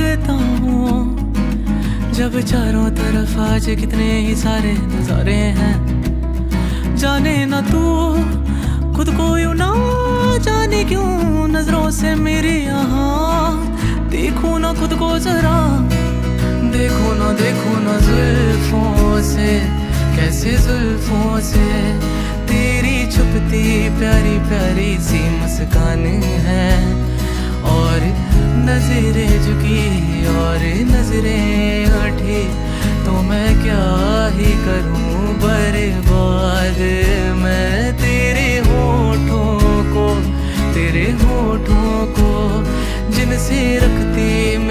लेता हूँ जब चारों तरफ आज कितने ही सारे नजारे हैं। जाने ना तू खुद को यूं ना जाने क्यों नजरों से मेरी यहाँ देखूं ना खुद को जरा, देखो ना जुल्फों से, कैसे जुल्फों से तेरी छुपती प्यारी प्यारी सी मुस्कान है। और नजरें झुकी और नजरें उठी तो मैं क्या ही करूं।